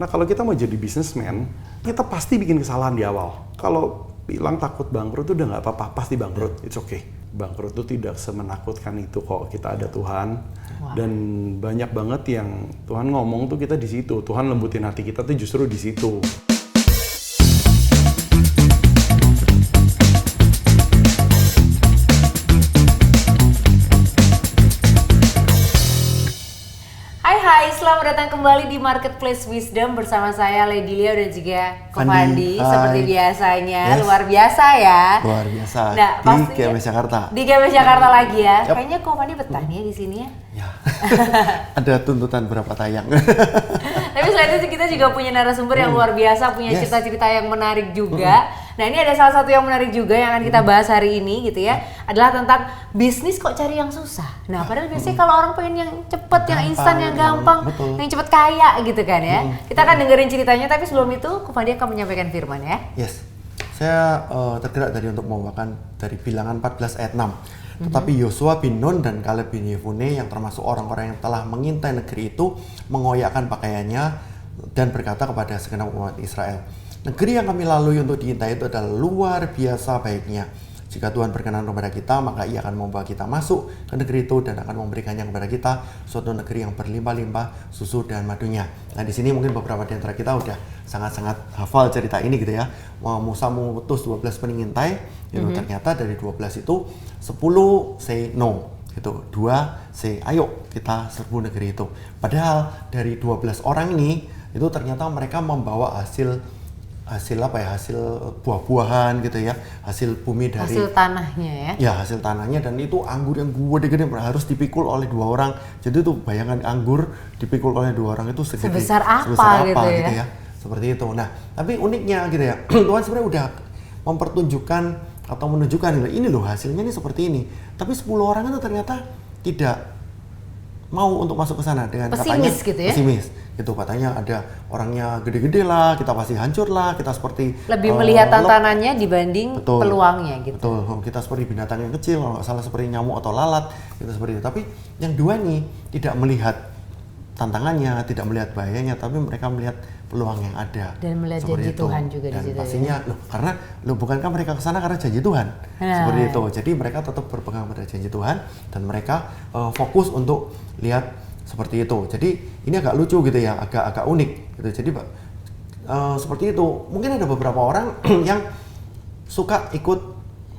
Nah kalau kita mau jadi businessman, kita pasti bikin kesalahan di awal. Kalau bilang takut bangkrut itu udah nggak apa-apa, pasti bangkrut, it's okay. Bangkrut itu tidak semenakutkan itu kok, kita ada Tuhan. Dan banyak banget yang Tuhan ngomong tuh kita di situ, Tuhan lembutin hati kita tuh justru di situ. Hai, selamat datang kembali di Marketplace Wisdom bersama saya Lady Lia dan juga Ko Fandi. Seperti biasanya, luar biasa ya. Luar biasa. Nah, di GMS Jakarta. Di GMS Jakarta lagi ya. Kayaknya Ko Fandi betah nih di sini ya. Ya. Ada tuntutan berapa tayang. Tapi selain itu kita juga punya narasumber yang luar biasa, punya cerita-cerita yang menarik juga. Nah, ini ada salah satu yang menarik juga yang akan kita bahas hari ini gitu ya. Adalah tentang bisnis kok cari yang susah. Nah, padahal biasanya kalau orang pengen yang cepet, yang instan, yang gampang, yang cepet kaya gitu kan ya. Kita akan dengerin ceritanya, tapi sebelum itu Ko Fandi akan menyampaikan firman ya. Yes. Saya tergerak untuk membawakan dari Bilangan 14 ayat 6. Tetapi Yosua bin Nun dan Kaleb bin Yefune yang termasuk orang-orang yang telah mengintai negeri itu mengoyakkan pakaiannya dan berkata kepada segenap umat Israel, negeri yang kami lalui untuk diintai itu adalah luar biasa baiknya. Jika Tuhan berkenan kepada kita, maka Ia akan membawa kita masuk ke negeri itu dan akan memberikannya kepada kita, suatu negeri yang berlimpah-limpah susu dan madunya. Nah, di sini mungkin beberapa di antara kita udah sangat-sangat hafal cerita ini gitu ya. Musa mengutus 12 pengintai, itu ternyata dari 12 itu 10 say no. Gitu. 2 say ayo kita serbu negeri itu. Padahal dari 12 orang ini itu ternyata mereka membawa hasil buah-buahan gitu ya, hasil bumi dari hasil tanahnya ya. Ya, hasil tanahnya, dan itu anggur yang gede-gede harus dipikul oleh 2 orang. Jadi tuh bayangkan anggur dipikul oleh 2 orang itu sebesar apa gitu ya. Seperti itu. Nah, tapi uniknya gitu ya. Tuhan sebenarnya udah mempertunjukkan atau menunjukkan ini loh hasilnya ini seperti ini. Tapi 10 orang itu ternyata tidak mau untuk masuk ke sana dengan pesimis katanya gitu ya. Pesimis. Itu katanya ada orangnya gede-gede lah, kita pasti hancur lah, kita seperti lebih melihat tantangannya dibanding peluangnya gitu. Betul, kita seperti binatang yang kecil, kalau nggak salah seperti nyamuk atau lalat, gitu seperti itu. Tapi yang 2 nih tidak melihat tantangannya, tidak melihat bahayanya, tapi mereka melihat peluang yang ada. Dan melihat janji Tuhan juga di situ. Dan pastinya, bukankah mereka ke sana karena janji Tuhan? Seperti itu. Jadi mereka tetap berpegang pada janji Tuhan dan mereka fokus untuk lihat seperti itu. Jadi ini agak lucu gitu ya, agak unik gitu. Jadi seperti itu. Mungkin ada beberapa orang yang suka ikut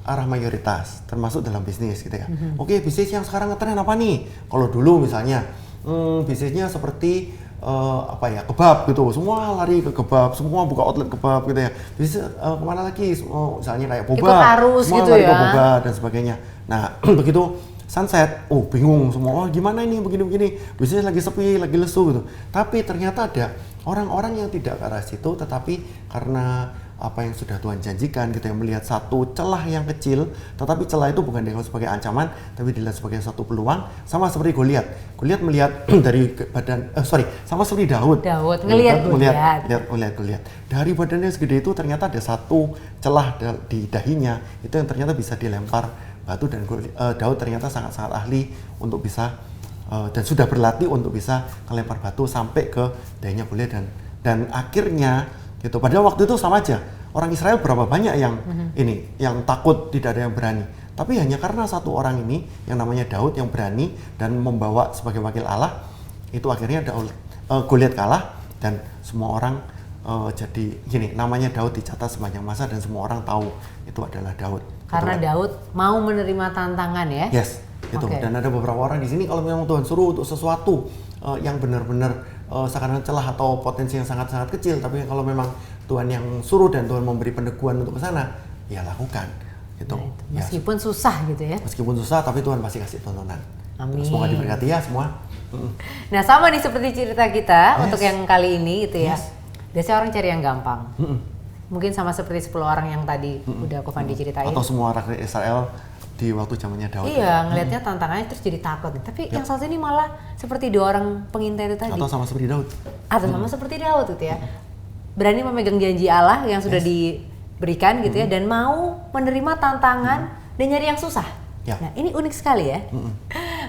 arah mayoritas, termasuk dalam bisnis gitu ya. Oke, bisnis yang sekarang ngetren apa nih? Kalau dulu misalnya bisnisnya seperti kebab gitu, semua lari ke kebab, semua buka outlet kebab gitu ya. Bisnis kemana lagi? Misalnya kayak boba, ikut arus semua gitu lari ya. ke boba dan sebagainya. Nah, begitu sunset, bingung semua, gimana ini begini-begini, bisnis lagi sepi, lagi lesu gitu. Tapi ternyata ada orang-orang yang tidak ke arah situ, tetapi karena apa yang sudah Tuhan janjikan gitu ya, melihat satu celah yang kecil, tetapi celah itu bukan dianggap sebagai ancaman, tapi dilihat sebagai satu peluang. Sama seperti Goliat melihat dari badan, sama seperti Daud ngelihat Goliat. Dari badannya segede itu ternyata ada satu celah di dahinya, itu yang ternyata bisa dilempar batu, dan Daud ternyata sangat-sangat ahli untuk bisa dan sudah berlatih untuk bisa melempar batu sampai ke dahinya Goliat, dan akhirnya gitu. Padahal waktu itu sama aja, orang Israel berapa banyak yang yang takut, tidak ada yang berani. Tapi hanya karena satu orang ini yang namanya Daud yang berani dan membawa sebagai wakil Allah, itu akhirnya Goliat kalah, dan semua orang jadi gini, namanya Daud dicatat sepanjang masa dan semua orang tahu itu adalah Daud. Karena Daud mau menerima tantangan ya. Yes, gitu. Okay. Dan ada beberapa orang di sini kalau memang Tuhan suruh untuk sesuatu yang benar-benar sekarang celah atau potensi yang sangat-sangat kecil, tapi kalau memang Tuhan yang suruh dan Tuhan memberi peneguhan untuk ke sana, ya lakukan gitu. Nah, meskipun susah gitu ya. Meskipun susah, tapi Tuhan pasti kasih tontonan. Amin. Semoga diberkati ya semua. Nah, sama nih seperti cerita kita untuk yang kali ini gitu ya. Biasanya orang cari yang gampang. Mungkin sama seperti 10 orang yang tadi udah Ko Fandi ceritain. Atau semua rakyat Israel di waktu zamannya Daud. Iya, ngelihatnya tantangannya terus jadi takut. Tapi yang satu ini malah seperti 2 orang pengintai itu tadi. Atau sama seperti Daud. Seperti Daud gitu ya. Berani memegang janji Allah yang sudah diberikan gitu ya, dan mau menerima tantangan dan nyari yang susah. Nah, ini unik sekali ya.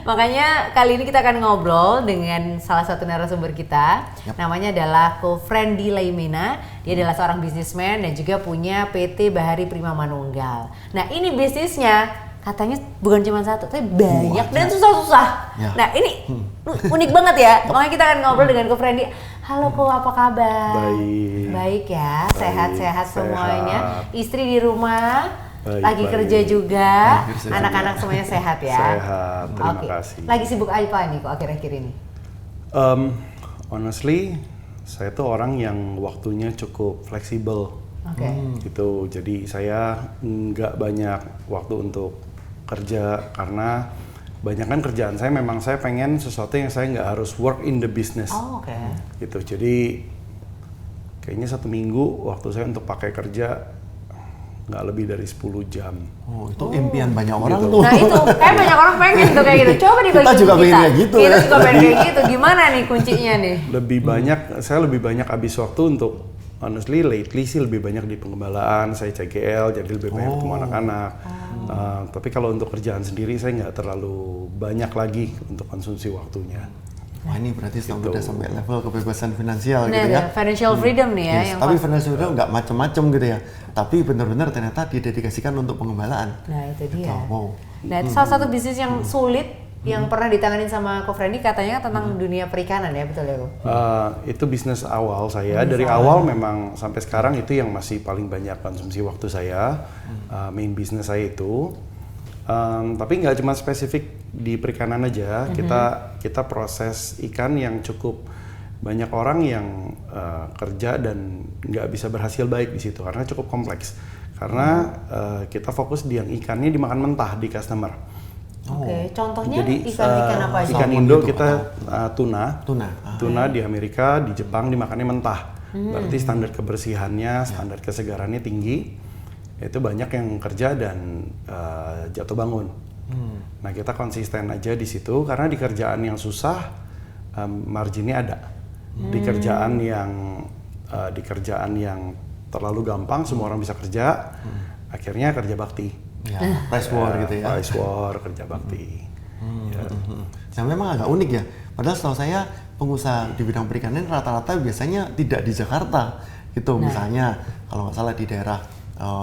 Makanya kali ini kita akan ngobrol dengan salah satu narasumber kita. Namanya adalah Ko Friendly Laimena. Dia adalah seorang bisnismen dan juga punya PT Bahari Prima Manunggal. Nah, ini bisnisnya katanya bukan cuma satu, tapi banyak dan susah-susah. Ya. Nah, ini unik banget ya. Makanya kita akan ngobrol dengan Ko Friendly. Halo Ko, apa kabar? Baik. Baik ya, sehat-sehat semuanya. Sehat. Istri di rumah, Baik, lagi baik. kerja juga, Baik, kerja anak-anak semuanya sehat ya? Sehat, terima Oke. kasih. Lagi sibuk apa nih kok akhir-akhir ini? Honestly, saya tuh orang yang waktunya cukup fleksibel. Oke. Gitu, jadi saya nggak banyak waktu untuk kerja karena banyak kan kerjaan saya memang saya pengen sesuatu yang saya nggak harus work in the business. Oh, oke. Gitu, jadi kayaknya 1 minggu waktu saya untuk pakai kerja nggak lebih dari 10 jam. Oh, itu impian banyak orang tuh. Nah itu, kayak banyak orang pengen tuh kayak gitu. Coba dibagi Kita juga ke pengen kayak gitu, Kita ya. juga pengen kayak gitu. Gimana nih kuncinya nih? Saya lebih banyak habis waktu untuk honestly lately sih lebih banyak di pengembalaan, saya CGL jadi lebih banyak ketemu anak-anak. Tapi kalau untuk kerjaan sendiri saya nggak terlalu banyak lagi untuk konsumsi waktunya. Wah, ini berarti udah sampai level kebebasan finansial Nah, gitu ya. financial freedom nih ya. Yes, yang tapi pas- financial freedom nggak macam-macam gitu ya. Tapi benar-benar ternyata didedikasikan untuk pengembalaan. Nah itu dia. Wow. Nah itu salah satu bisnis yang sulit yang pernah ditanganin sama Ko Friendly katanya tentang dunia perikanan ya, betul ya Ko? Itu bisnis awal saya. Dari awal memang sampai sekarang itu yang masih paling banyak konsumsi waktu saya. Main bisnis saya itu. Tapi nggak cuma spesifik di perikanan aja. Kita proses ikan yang cukup banyak orang yang kerja dan nggak bisa berhasil baik di situ karena cukup kompleks. Karena kita fokus di yang ikannya dimakan mentah di customer. Oke, contohnya Jadi ikan-ikan apa aja? ikan Salmon Indo gitu, kita tuna. Tuna. Di Amerika, di Jepang dimakannya mentah. Berarti standar kebersihannya, standar kesegarannya tinggi. Itu banyak yang kerja dan jatuh bangun. Nah kita konsisten aja di situ karena di kerjaan yang susah marginnya ada. Di kerjaan yang terlalu gampang semua orang bisa kerja, akhirnya kerja bakti. Ya, price war gitu ya. Price war, kerja bakti. Ya. Yang memang agak unik ya. Padahal setahu saya pengusaha di bidang perikanan rata-rata biasanya tidak di Jakarta gitu. Misalnya kalau nggak salah di daerah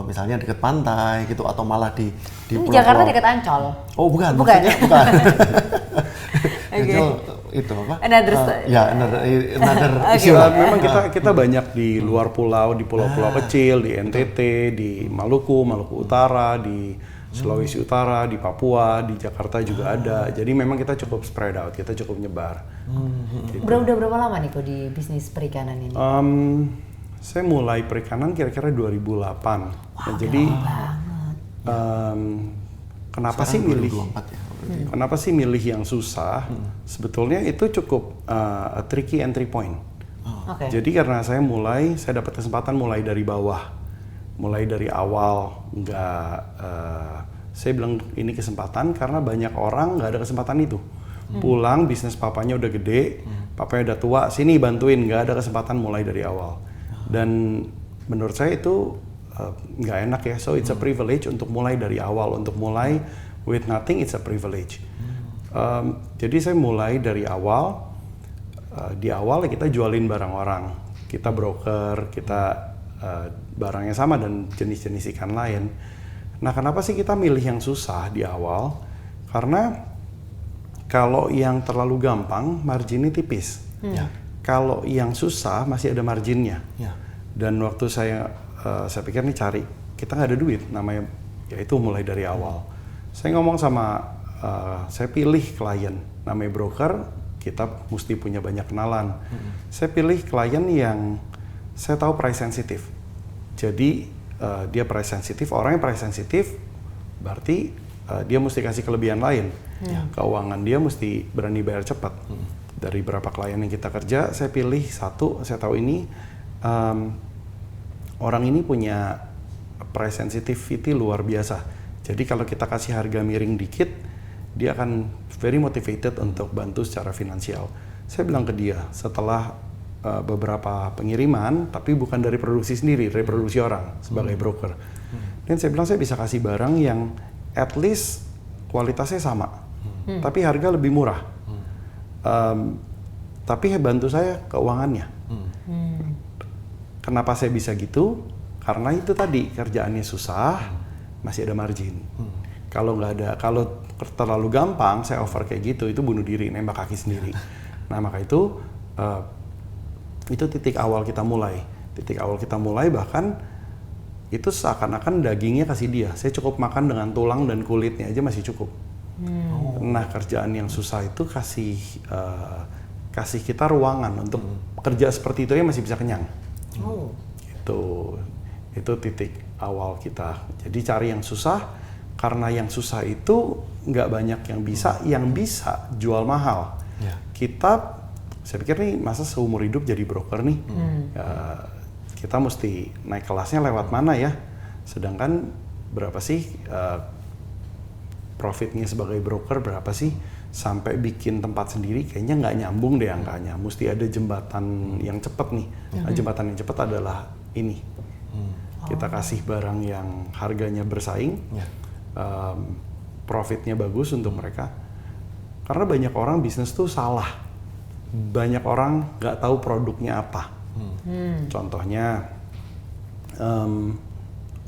misalnya dekat pantai gitu atau malah di Ini pulau-pulau. Jakarta dekat Ancol. Oh bukan, Bukan. maksudnya bukan. Oke. Ancol itu apa? Another another Oke. issue lah. Memang kita banyak di luar pulau, di pulau-pulau kecil, di NTT, di Maluku Utara, di Sulawesi Utara, di Papua, di Jakarta juga ada. Jadi memang kita cukup spread out, kita cukup nyebar. Udah berapa lama nih kok di bisnis perikanan ini? Saya mulai perikanan kira-kira 2008. Nah, jadi kenapa sih milih? 2024 ya. Kenapa sih milih yang susah? Sebetulnya itu cukup a tricky entry point. Oke. Jadi karena saya dapat kesempatan mulai dari bawah, mulai dari awal, saya bilang ini kesempatan karena banyak orang nggak ada kesempatan itu. Pulang bisnis papanya udah gede, papanya udah tua, sini bantuin, nggak ada kesempatan mulai dari awal. Dan menurut saya itu nggak enak ya, so it's a privilege untuk mulai dari awal, untuk mulai with nothing, it's a privilege. Jadi saya mulai dari awal. Di awal kita jualin barang orang, kita broker, kita barangnya sama dan jenis-jenis ikan lain. Nah, kenapa sih kita milih yang susah di awal? Karena kalau yang terlalu gampang, marginnya tipis. Kalau yang susah masih ada marginnya. Dan waktu saya pikir nih kita nggak ada duit, namanya yaitu mulai dari awal. Saya ngomong sama, saya pilih klien, namanya broker, kita mesti punya banyak kenalan. Saya pilih klien yang saya tahu price sensitif. Jadi dia price sensitif, orangnya price sensitif, berarti dia mesti kasih kelebihan lain. Keuangan dia mesti berani bayar cepat. Dari berapa klien yang kita kerja, saya pilih satu, saya tahu ini orang ini punya price sensitivity luar biasa. Jadi kalau kita kasih harga miring dikit, dia akan very motivated untuk bantu secara finansial. Saya bilang ke dia setelah beberapa pengiriman, tapi bukan dari produksi sendiri, dari produksi orang sebagai broker. Dan saya bilang saya bisa kasih barang yang at least kualitasnya sama. tapi harga lebih murah. Tapi bantu saya keuangannya. Kenapa saya bisa gitu? Karena itu tadi kerjaannya susah, masih ada margin. Kalau nggak ada, kalau terlalu gampang saya offer kayak gitu, itu bunuh diri, nembak kaki sendiri. Nah maka itu titik awal kita mulai. Titik awal kita mulai bahkan itu seakan-akan dagingnya kasih dia. Saya cukup makan dengan tulang dan kulitnya aja masih cukup. Nah kerjaan yang susah itu kasih kita ruangan untuk kerja seperti itu ya masih bisa kenyang. Itu titik awal kita. Jadi cari yang susah, karena yang susah itu nggak banyak yang bisa jual mahal. Saya pikir nih masa seumur hidup jadi broker nih, kita mesti naik kelasnya lewat mana ya? Sedangkan berapa sih profitnya sebagai broker, berapa sih sampai bikin tempat sendiri? Kayaknya nggak nyambung deh angkanya. Mesti ada jembatan yang cepat nih. Jembatan yang cepat adalah ini. Kita kasih barang yang harganya bersaing, profitnya bagus untuk mereka. Karena banyak orang bisnis tuh salah. Banyak orang nggak tahu produknya apa. Contohnya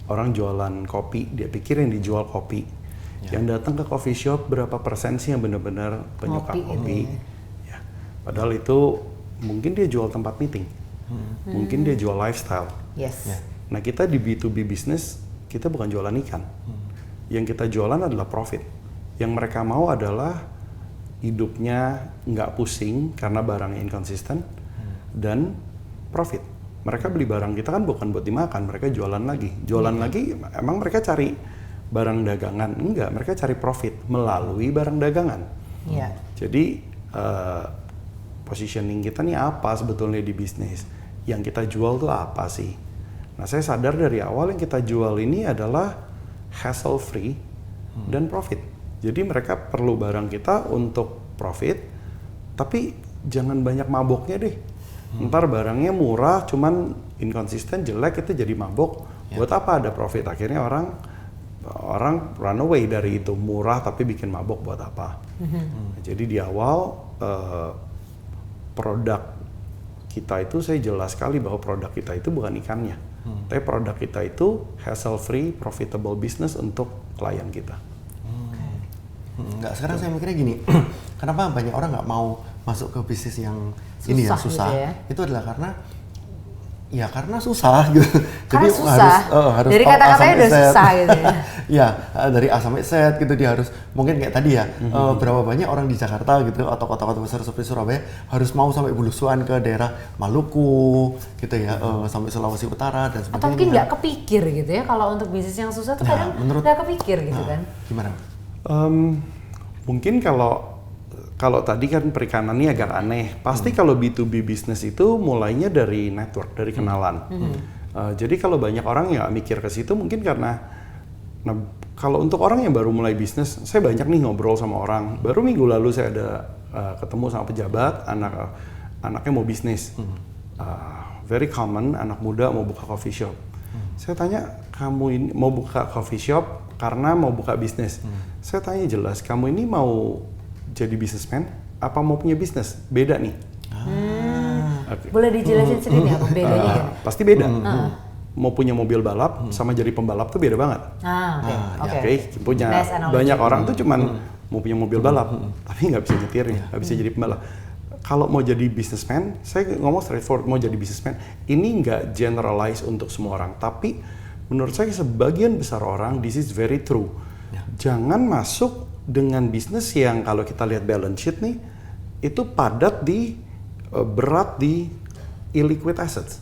orang jualan kopi, dia pikir yang dijual kopi. Yang datang ke coffee shop berapa persen sih yang benar-benar penyuka kopi? Ya. Padahal itu mungkin dia jual tempat meeting, mungkin dia jual lifestyle. Nah kita di B2B business, kita bukan jualan ikan. Yang kita jualan adalah profit. Yang mereka mau adalah hidupnya nggak pusing karena barangnya inkonsisten dan profit. Mereka beli barang kita kan bukan buat dimakan, mereka jualan lagi. Jualan lagi, emang mereka cari barang dagangan? Enggak, mereka cari profit melalui barang dagangan. Jadi positioning kita nih apa sebetulnya di bisnis? Yang kita jual tuh apa sih? Nah saya sadar dari awal yang kita jual ini adalah hassle free dan profit. Jadi mereka perlu barang kita untuk profit, tapi jangan banyak maboknya deh. Ntar barangnya murah, cuman inkonsisten, jelek, itu jadi mabok. Buat apa ada profit? Akhirnya orang run away dari itu. Murah tapi bikin mabok buat apa? Jadi di awal produk kita itu saya jelas sekali bahwa produk kita itu bukan ikannya. Tapi produk kita itu hassle free, profitable business untuk klien kita. Enggak, sekarang saya mikirnya gini, kenapa banyak orang nggak mau masuk ke bisnis yang ini yang susah? Gitu ya? Itu adalah karena susah gitu. Karena Jadi susah. harus dari kata-katanya udah susah gitu ya. Ya, dari A sampai Z gitu dia harus, mungkin kayak tadi ya, berapa banyak orang di Jakarta gitu atau kota-kota besar seperti Surabaya harus mau sampai bulusuan ke daerah Maluku gitu ya, sampai Sulawesi Utara dan sebagainya. Atau mungkin nggak kepikir gitu ya, kalau untuk bisnis yang susah tuh kadang nggak kepikir gitu kan. Gimana? Mungkin kalau tadi kan perikanannya agak aneh, pasti kalau B2B bisnis itu mulainya dari network, dari kenalan. Jadi kalau banyak orang yang gak mikir ke situ mungkin karena, nah kalau untuk orang yang baru mulai bisnis, saya banyak nih ngobrol sama orang. Baru minggu lalu saya ada ketemu sama pejabat, anaknya mau bisnis. Very common, anak muda mau buka coffee shop. Saya tanya, kamu ini mau buka coffee shop karena mau buka bisnis? Saya tanya jelas, kamu ini mau jadi businessman apa mau punya bisnis? Beda nih. Okay. Boleh dijelasin sedikit ya bedanya? Pasti beda. Mau punya mobil balap sama jadi pembalap tuh beda banget. Oke. Punya banyak orang tuh cuman mau punya mobil balap, tapi nggak bisa nyetirnya, nggak bisa jadi pembalap. Kalau mau jadi businessman, saya ngomong straightforward, mau jadi businessman, ini nggak generalize untuk semua orang, tapi menurut saya sebagian besar orang, this is very true. Jangan masuk dengan bisnis yang kalau kita lihat balance sheet nih, itu padat berat di illiquid assets.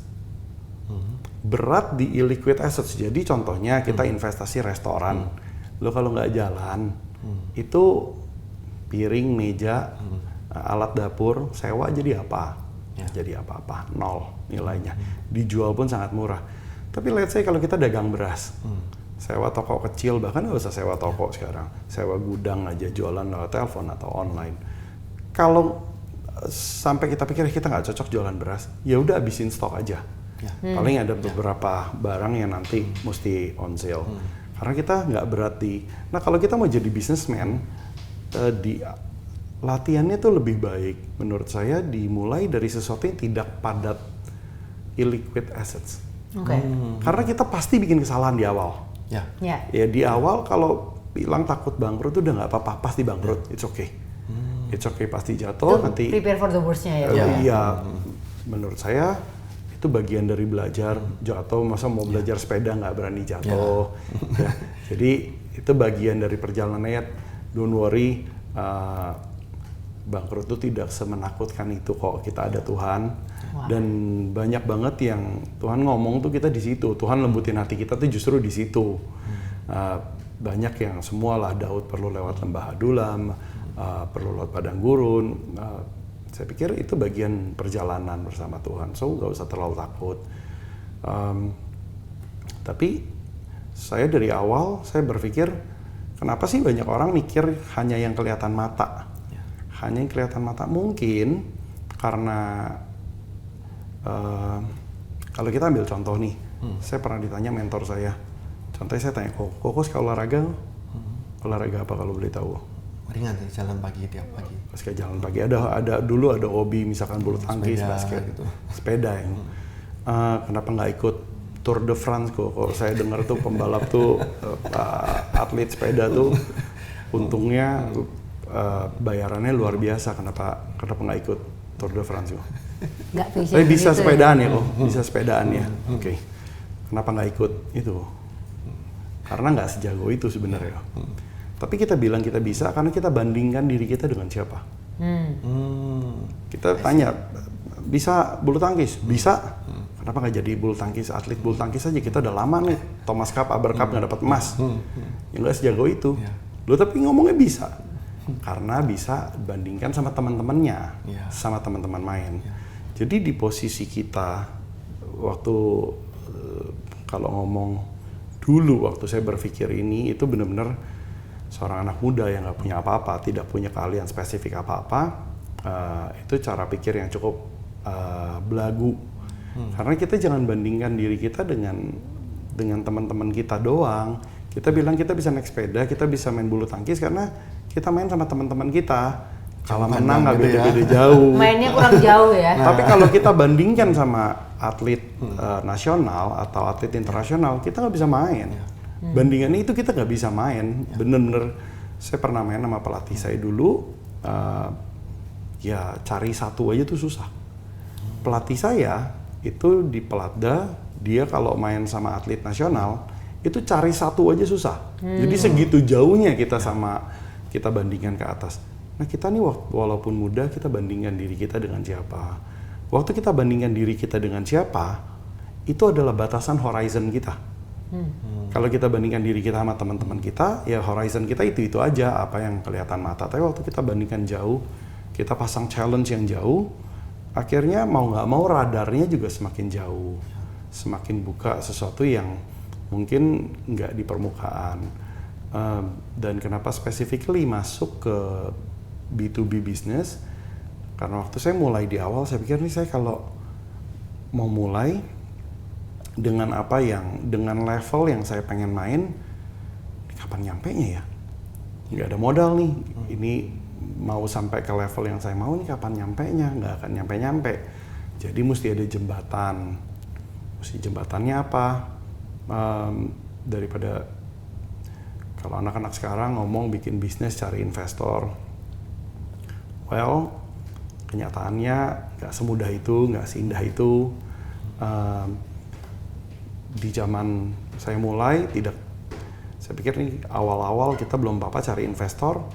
Berat di illiquid assets. Jadi contohnya kita investasi restoran. Lo kalau nggak jalan, itu piring, meja, alat dapur, sewa jadi apa? Jadi apa-apa, nol nilainya. Dijual pun sangat murah. Tapi let's say kalau kita dagang beras, sewa toko kecil, bahkan nggak usah sewa toko sekarang, sewa gudang aja, jualan lewat telepon atau online. Kalau sampai kita pikir kita nggak cocok jualan beras, ya udah habisin stok aja. Paling ada beberapa barang yang nanti mesti on sale. Karena kita nggak berat di. Nah kalau kita mau jadi businessman, di latihannya tuh lebih baik menurut saya dimulai dari sesuatu yang tidak padat illiquid assets. Karena kita pasti bikin kesalahan di awal. Ya. Ya di awal kalau bilang takut bangkrut tuh udah nggak apa-apa, pasti bangkrut, it's okay. It's okay, pasti jatuh nanti. Prepare for the worst-nya ya. Iya, menurut saya itu bagian dari belajar. Jatuh, masa mau belajar sepeda nggak berani jatuh. Ya. Jadi itu bagian dari perjalanannya. Don't worry, bangkrut itu tidak semenakutkan itu kok. Kita ada Tuhan. Dan banyak banget yang Tuhan ngomong tuh kita di situ. Tuhan lembutin hati kita tuh justru di situ. Banyak yang semua lah, Daud perlu lewat lembah Adulam, perlu lewat padang gurun. Saya pikir itu bagian perjalanan bersama Tuhan. So nggak usah terlalu takut. Tapi saya dari awal saya berpikir kenapa sih banyak orang mikir hanya yang kelihatan mata. Hanya yang kelihatan mata mungkin karena kalau kita ambil contoh nih, saya pernah ditanya mentor saya. Contohnya saya tanya, Koko suka olahraga? Olahraga apa kalau boleh tahu? Ringan sih, jalan pagi tiap pagi. Suka jalan pagi. Dulu ada hobi misalkan bulu tangkis, basket, gitu. Sepeda yang. Kenapa nggak ikut Tour de France kok? Kalau saya dengar tuh pembalap tuh atlet sepeda tuh untungnya bayarannya luar biasa. Kenapa nggak ikut Tour de France kok? Nggak Tapi bisa sepedaan ya kok, bisa sepedaan ya. Oke. Kenapa nggak ikut itu? Karena nggak sejago itu sebenarnya. Tapi kita bilang kita bisa karena kita bandingkan diri kita dengan siapa. Kita tanya, bisa bulu tangkis? Bisa. Kenapa nggak jadi bulu tangkis, atlet bulu tangkis aja? Kita udah lama nih, Thomas Cup, Aber Cup nggak dapat emas. Ya nggak sejago itu. Loh tapi ngomongnya bisa. Karena bisa bandingkan sama teman-temannya, sama teman-teman main. Jadi di posisi kita, waktu kalau ngomong dulu, waktu saya berpikir ini, itu benar-benar seorang anak muda yang nggak punya apa-apa, tidak punya keahlian spesifik apa-apa, itu cara pikir yang cukup belagu. Karena kita jangan bandingkan diri kita dengan teman-teman kita doang. Kita bilang kita bisa naik sepeda, kita bisa main bulu tangkis karena kita main sama teman-teman kita. Kalau menang nggak beda-beda jauh. Mainnya kurang jauh ya. Tapi kalau kita bandingkan sama atlet nasional atau atlet internasional, kita nggak bisa main. Bandingannya itu kita nggak bisa main. Bener-bener, saya pernah main sama pelatih saya dulu, ya cari satu aja tuh susah. Pelatih saya itu di Pelatda, dia kalau main sama atlet nasional, itu cari satu aja susah. Jadi segitu jauhnya kita kita bandingkan ke atas. Nah kita nih walaupun muda, kita bandingkan diri kita dengan siapa. Waktu kita bandingkan diri kita dengan siapa, itu adalah batasan horizon kita. Kalau kita bandingkan diri kita sama teman-teman kita, ya horizon kita itu aja, apa yang kelihatan mata. Tapi waktu kita bandingkan jauh, kita pasang challenge yang jauh, akhirnya mau nggak mau radarnya juga semakin jauh. Semakin buka sesuatu yang mungkin nggak di permukaan. Dan kenapa specifically masuk ke B2B business? Karena waktu saya mulai di awal, saya pikir nih saya kalau mau mulai dengan dengan level yang saya pengen main, kapan nyampenya ya? Nggak ada modal nih, ini mau sampai ke level yang saya mau nih kapan nyampenya? Nggak akan nyampe-nyampe. Jadi mesti ada jembatan. Mesti jembatannya apa? Daripada kalau anak-anak sekarang ngomong bikin bisnis cari investor. Well, kenyataannya nggak semudah itu, nggak seindah itu. Di zaman saya mulai saya pikir nih awal-awal kita belum apa-apa cari investor,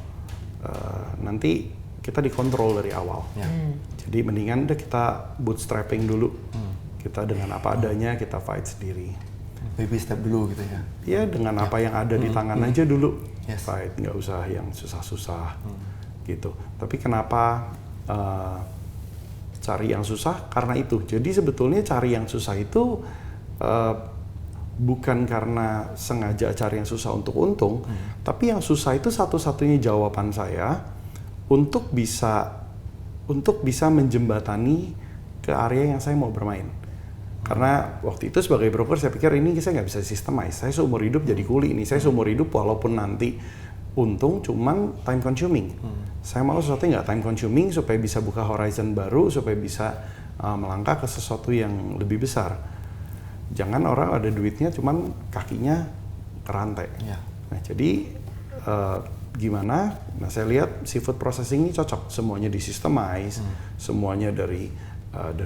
nanti kita dikontrol dari awal. Jadi mendingan deh kita bootstrapping dulu. Kita dengan apa adanya kita fight sendiri. Baby step dulu gitu ya? Ya dengan apa yang ada di tangan aja dulu fight, nggak usah yang susah-susah gitu. Tapi kenapa cari yang susah? Karena itu. Jadi sebetulnya cari yang susah itu bukan karena sengaja cari yang susah untuk untung, tapi yang susah itu satu-satunya jawaban saya untuk bisa menjembatani ke area yang saya mau bermain. Karena waktu itu sebagai broker saya pikir ini saya nggak bisa sistemize. Saya seumur hidup jadi kuli ini. Saya seumur hidup walaupun nanti untung, cuman time consuming. Saya mau sesuatu yang nggak time consuming supaya bisa buka horizon baru, supaya bisa melangkah ke sesuatu yang lebih besar. Jangan orang ada duitnya, cuman kakinya kerantai. Ya. Nah, jadi gimana? Nah, saya lihat seafood processing ini cocok, semuanya disystemize, semuanya dari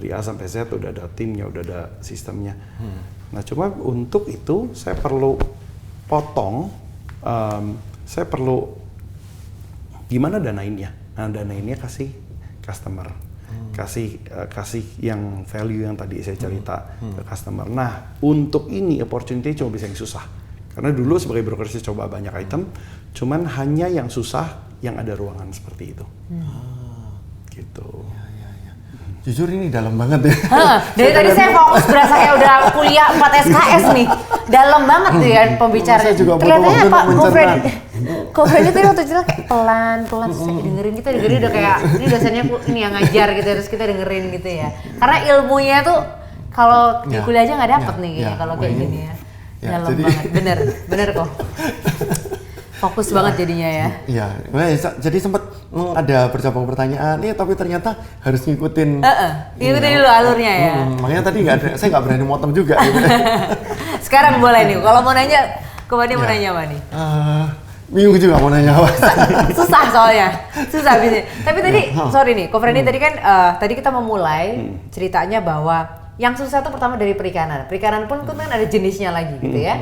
A sampai Z udah ada timnya, udah ada sistemnya. Nah, cuma untuk itu saya perlu potong, saya perlu gimana danainnya. Nah, danainnya kasih customer, kasih yang value yang tadi saya cerita ke customer. Nah, untuk ini opportunity cuma bisa yang susah. Karena dulu sebagai broker saya coba banyak item, cuman hanya yang susah yang ada ruangan seperti itu. Gitu. Jujur ini dalam banget ya. Dari tadi saya fokus berasa kayak udah kuliah 4 SKS nih. Dalam banget tuh ya pembicaraan. Saya juga butuh Kelihatannya waktu Pak untuk mencerna. Ko Freddy tadi waktu cerita kayak pelan-pelan terus kita dengerin udah kayak ini dosennya ini yang ngajar gitu terus kita dengerin gitu ya. Karena ilmunya tuh kalau di kuliah aja nggak dapet nih kayaknya kalau kayak gini ya. Dalam banget, bener kok. Fokus banget jadinya ya. Iya, jadi sempat ada bercabang pertanyaan, tapi ternyata harus ngikutin. Ngikutin dulu alurnya ya. Makanya tadi saya nggak berani motong juga. Gitu. Sekarang boleh nih, kalau mau nanya, Freddy mau nanya apa nih? Bingung juga mau nanya apa. Susah soalnya, susah abisnya. Tapi tadi, sorry nih, Freddy tadi kan, tadi kita memulai ceritanya bahwa yang susah itu pertama dari perikanan. Perikanan pun kan ada jenisnya lagi gitu ya.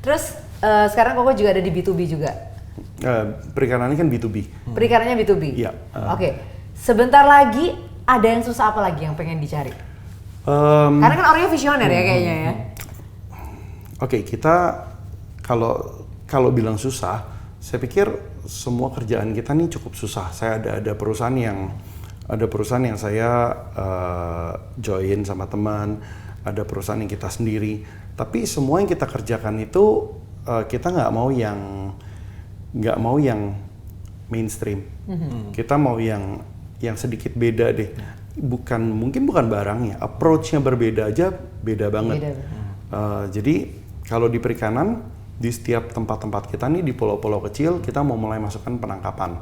Terus sekarang Koko juga ada di B2B juga. Perikanan ini kan B2B. Perikanannya B2B. Iya. Oke. Sebentar lagi ada yang susah apa lagi yang pengen dicari? Karena kan orangnya visioner ya kayaknya ya. Oke, kita kalau bilang susah, saya pikir semua kerjaan kita nih cukup susah. Saya ada perusahaan yang saya join sama teman, ada perusahaan yang kita sendiri. Tapi semua yang kita kerjakan itu kita nggak mau yang mainstream. Kita mau yang sedikit beda deh. Mungkin bukan barangnya, approach-nya berbeda aja beda banget. Jadi kalau di perikanan di setiap tempat-tempat kita nih di pulau-pulau kecil kita mau mulai masukkan penangkapan.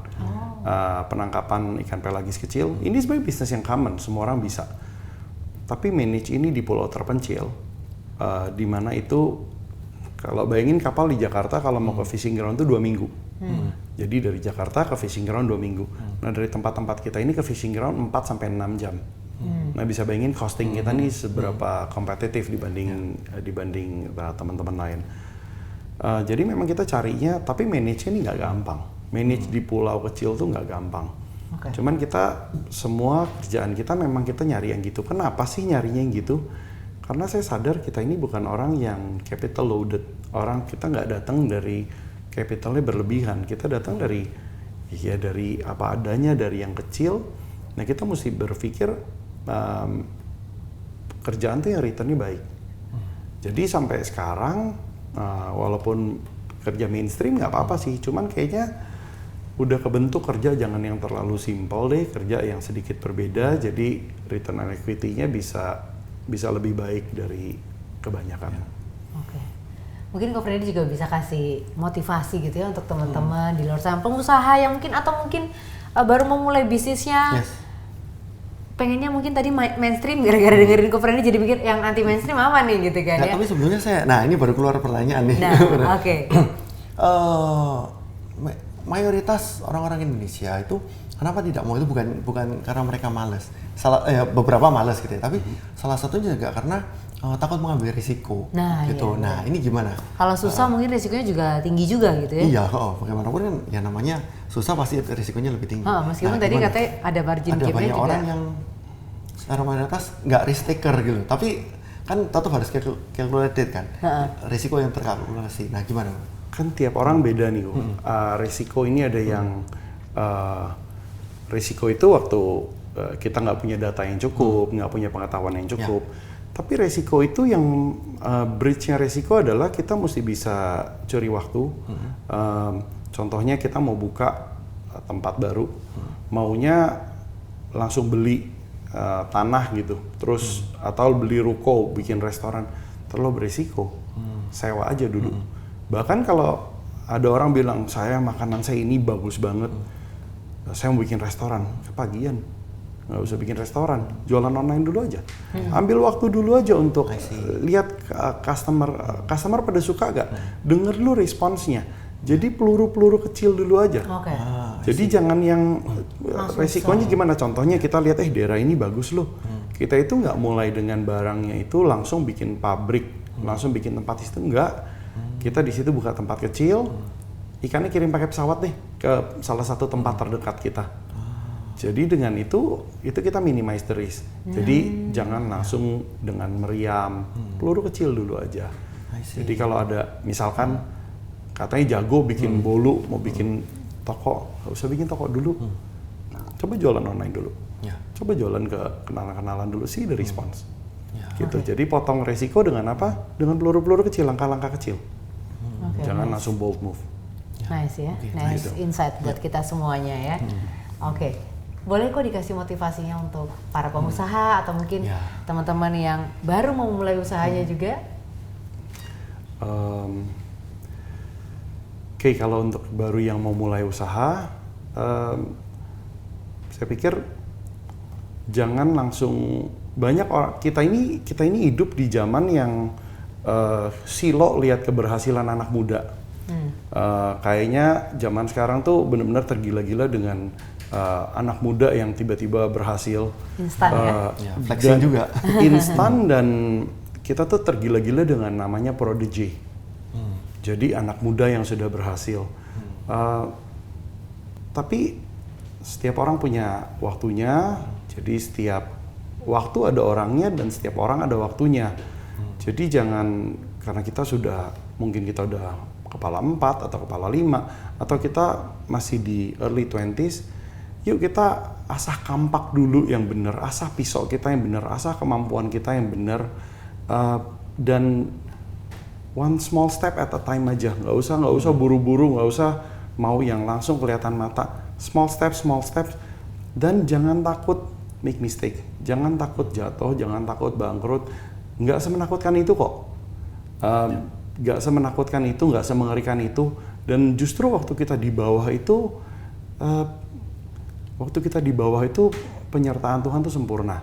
Penangkapan ikan pelagis kecil. Ini sebenarnya bisnis yang common, semua orang bisa. Tapi manage ini di pulau terpencil, di mana itu kalau bayangin kapal di Jakarta kalau mau ke fishing ground itu 2 minggu. Jadi dari Jakarta ke fishing ground 2 minggu. Nah dari tempat-tempat kita ini ke fishing ground 4 sampai 6 jam. Nah bisa bayangin costing kita nih seberapa kompetitif dibanding teman-teman lain. Jadi memang kita carinya, tapi manage-nya ini nggak gampang. Manage di pulau kecil tuh nggak gampang. Cuman kita semua kerjaan kita memang kita nyari yang gitu. Kenapa sih nyarinya yang gitu? Karena saya sadar kita ini bukan orang yang capital loaded. Kita nggak datang dari capitalnya berlebihan. Kita datang dari apa adanya, dari yang kecil. Nah kita mesti berpikir kerjaan tuh yang returnnya baik. Jadi sampai sekarang walaupun kerja mainstream nggak apa-apa sih. Cuman kayaknya udah kebentuk kerja jangan yang terlalu simpel deh. Kerja yang sedikit berbeda. Jadi return on equity-nya bisa lebih baik dari kebanyakan. Oke. Mungkin Ko Freddy juga bisa kasih motivasi gitu ya untuk teman-teman di luar sana, pengusaha yang mungkin baru memulai bisnisnya. Pengennya mungkin tadi mainstream gara-gara dengerin Ko Freddy jadi mikir yang anti mainstream apa nih gitu kan ya. Tapi sebelumnya ini baru keluar pertanyaan nih. Nah, oke. Mayoritas orang-orang Indonesia itu kenapa tidak mau itu bukan karena mereka malas. Beberapa malas gitu ya, tapi salah satunya juga karena takut mengambil risiko. Gitu. Iya. Nah, ini gimana? Kalau susah mungkin risikonya juga tinggi juga gitu ya. Iya, bagaimanapun kan ya namanya susah pasti risikonya lebih tinggi. Meskipun tadi katanya ada margin game-nya juga. Ada banyak orang yang secara mayoritas nggak risk taker gitu, tapi kan tetap harus calculated kan. Risiko yang terkalkulasi. Nah, gimana? Kan tiap orang beda nih. Risiko ini ada yang risiko itu waktu kita nggak punya data yang cukup, nggak punya pengetahuan yang cukup. Tapi resiko itu yang bridge-nya resiko adalah kita mesti bisa curi waktu. Contohnya kita mau buka tempat baru, maunya langsung beli tanah gitu, terus atau beli ruko, bikin restoran, terlalu beresiko. Sewa aja dulu. Bahkan kalau ada orang bilang, makanan saya ini bagus banget, saya mau bikin restoran, kepagian. Nggak usah bikin restoran, jualan online dulu aja. Ambil waktu dulu aja untuk lihat customer pada suka gak, denger dulu responsnya. Jadi peluru-peluru kecil dulu aja. Jadi jangan yang resikonya gimana, contohnya kita lihat daerah ini bagus loh. Kita itu nggak mulai dengan barangnya itu langsung bikin pabrik, langsung bikin tempat itu, enggak. Kita di situ buka tempat kecil, ikannya kirim pakai pesawat deh ke salah satu tempat terdekat kita. Jadi dengan itu kita minimize the risk. Jadi jangan langsung dengan meriam, peluru kecil dulu aja. Jadi kalau ada misalkan katanya jago bikin bolu, mau bikin toko, nggak usah bikin toko dulu. Coba jualan online dulu. Coba jualan ke kenalan-kenalan dulu sih, the response. Gitu. Jadi potong resiko dengan apa? Dengan peluru-peluru kecil, langkah-langkah kecil. Jangan langsung bold move. Nice ya, nice insight buat kita semuanya ya. Oke. Boleh kok dikasih motivasinya untuk para pengusaha atau mungkin teman-teman yang baru mau mulai usahanya juga? Oke, kalau untuk baru yang mau mulai usaha, saya pikir jangan langsung, banyak orang kita ini hidup di zaman yang silo lihat keberhasilan anak muda. Kayaknya zaman sekarang tuh benar-benar tergila-gila dengan anak muda yang tiba-tiba berhasil. Instan ya? Flexing juga. Instan, dan kita tuh tergila-gila dengan namanya prodigy. Jadi anak muda yang sudah berhasil. Tapi setiap orang punya waktunya, jadi setiap waktu ada orangnya dan setiap orang ada waktunya. Jadi jangan, karena mungkin kita udah kepala 4 atau kepala 5, atau kita masih di early 20s, yuk kita asah kampak dulu yang benar, asah pisau kita yang benar, asah kemampuan kita yang benar, dan one small step at a time aja. Nggak usah buru-buru, nggak usah mau yang langsung kelihatan mata. Small steps, dan jangan takut make mistake, jangan takut jatuh, jangan takut bangkrut. Nggak semenakutkan itu kok. Nggak semenakutkan itu, nggak semengerikan itu. Dan justru waktu kita di bawah itu, penyertaan Tuhan tuh sempurna.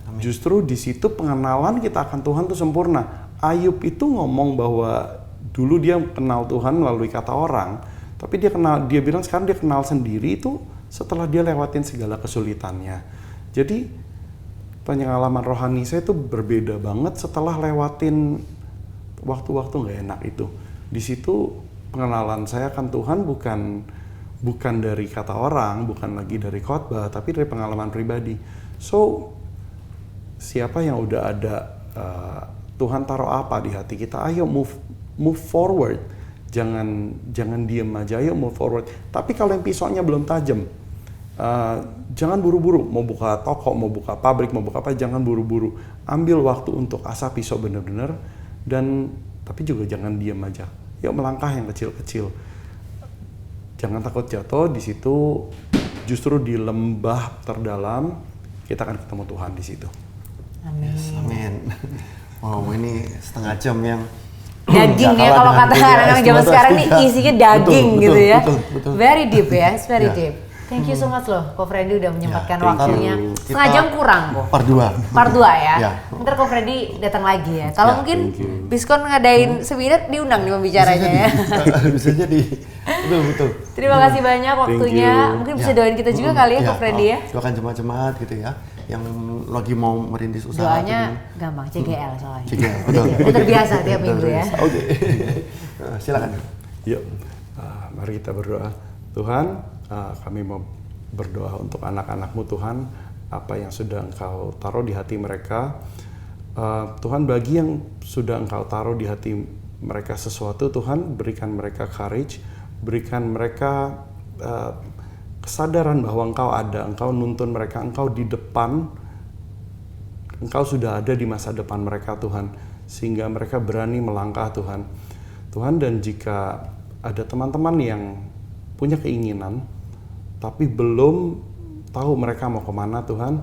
Amin. Justru di situ pengenalan kita akan Tuhan tuh sempurna. Ayub itu ngomong bahwa dulu dia kenal Tuhan melalui kata orang, tapi dia bilang sekarang dia kenal sendiri itu setelah dia lewatin segala kesulitannya. Jadi pengalaman rohani saya itu berbeda banget setelah lewatin waktu-waktu nggak enak itu. Di situ pengenalan saya akan Tuhan bukan dari kata orang, bukan lagi dari khotbah, tapi dari pengalaman pribadi. So, siapa yang udah ada, Tuhan taruh apa di hati kita, ayo move forward. Jangan diem aja, ayo move forward. Tapi kalau yang pisaunya belum tajam, jangan buru-buru. Mau buka toko, mau buka pabrik, mau buka apa, jangan buru-buru. Ambil waktu untuk asah pisau benar-benar, tapi juga jangan diem aja. Yuk melangkah yang kecil-kecil. Jangan takut jatuh, di situ justru di lembah terdalam kita akan ketemu Tuhan di situ. Amin. Yes, amin. Wow, ini setengah jam yang daging ya kalau kata anak-anak zaman sekarang nih isinya daging gitu ya. Betul. Very deep ya, it's very deep. Thank you so much loh, Ko Freddy udah menyempatkan waktunya. Setengah jam kurang kok. Part 2 ya. Ntar Ko Freddy datang lagi ya. Kalau mungkin Biskon ngadain seminar diundang nih pembicaranya ya. Bisa jadi. Betul. Terima kasih banyak waktunya. Mungkin bisa doain kita juga kali ya Ko Freddy ya. Doakan jemaat-jemaat gitu ya, yang lagi mau merintis usaha. Doanya gampang, CGL soalnya. CGL, betul. Udah terbiasa tiap minggu ya. Oke. Silakan. Yuk, mari kita berdoa. Tuhan, kami mau berdoa untuk anak-anak-Mu Tuhan, apa yang sudah Engkau taruh di hati mereka. Tuhan, bagi yang sudah Engkau taruh di hati mereka sesuatu, Tuhan berikan mereka courage, berikan mereka kesadaran bahwa Engkau ada, Engkau nuntun mereka, Engkau di depan, Engkau sudah ada di masa depan mereka Tuhan, sehingga mereka berani melangkah Tuhan. Tuhan, dan jika ada teman-teman yang punya keinginan, tapi belum tahu mereka mau kemana Tuhan,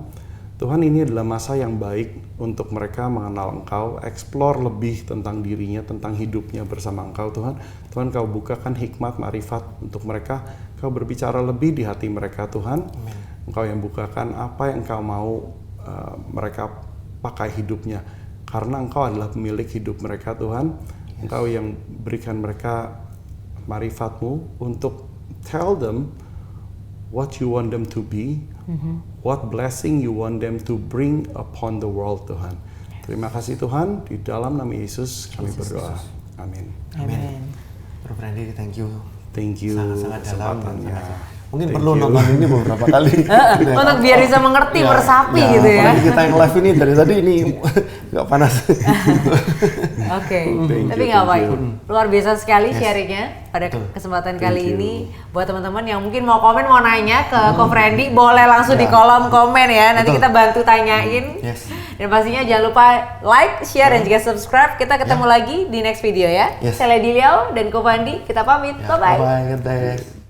Tuhan, ini adalah masa yang baik untuk mereka mengenal Engkau, explore lebih tentang dirinya, tentang hidupnya bersama Engkau Tuhan. Tuhan, Kau bukakan hikmat, marifat untuk mereka, Kau berbicara lebih di hati mereka Tuhan. Amen. Engkau yang bukakan apa yang Engkau mau mereka pakai hidupnya. Karena Engkau adalah pemilik hidup mereka Tuhan. Yes. Engkau yang berikan mereka marifat-Mu untuk tell them what you want them to be, what blessing you want them to bring upon the world Tuhan. Terima kasih Tuhan, di dalam nama Yesus kami berdoa. Amin. Amin. Bro Randy, thank you. Thank you. Sangat-sangat dalam. Mungkin Thank perlu you. nonton ini beberapa kali. Untuk biar bisa mengerti meresapi gitu ya. Apalagi kita yang live ini dari tadi ini nggak panas. Oke, Thank tapi you, nggak thank apa-apa. you. Luar biasa sekali sharingnya pada kesempatan kali you. ini. Buat teman-teman yang mungkin mau komen, mau nanya ke Ko Frendy, boleh langsung di kolom komen ya. Nanti kita bantu tanyain. Yes. Dan pastinya jangan lupa like, share, dan juga subscribe. Kita ketemu lagi di next video ya. Yes. Saya Lady Liao dan Ko Frendy, kita pamit. Bye-bye. Bye-bye. Good day.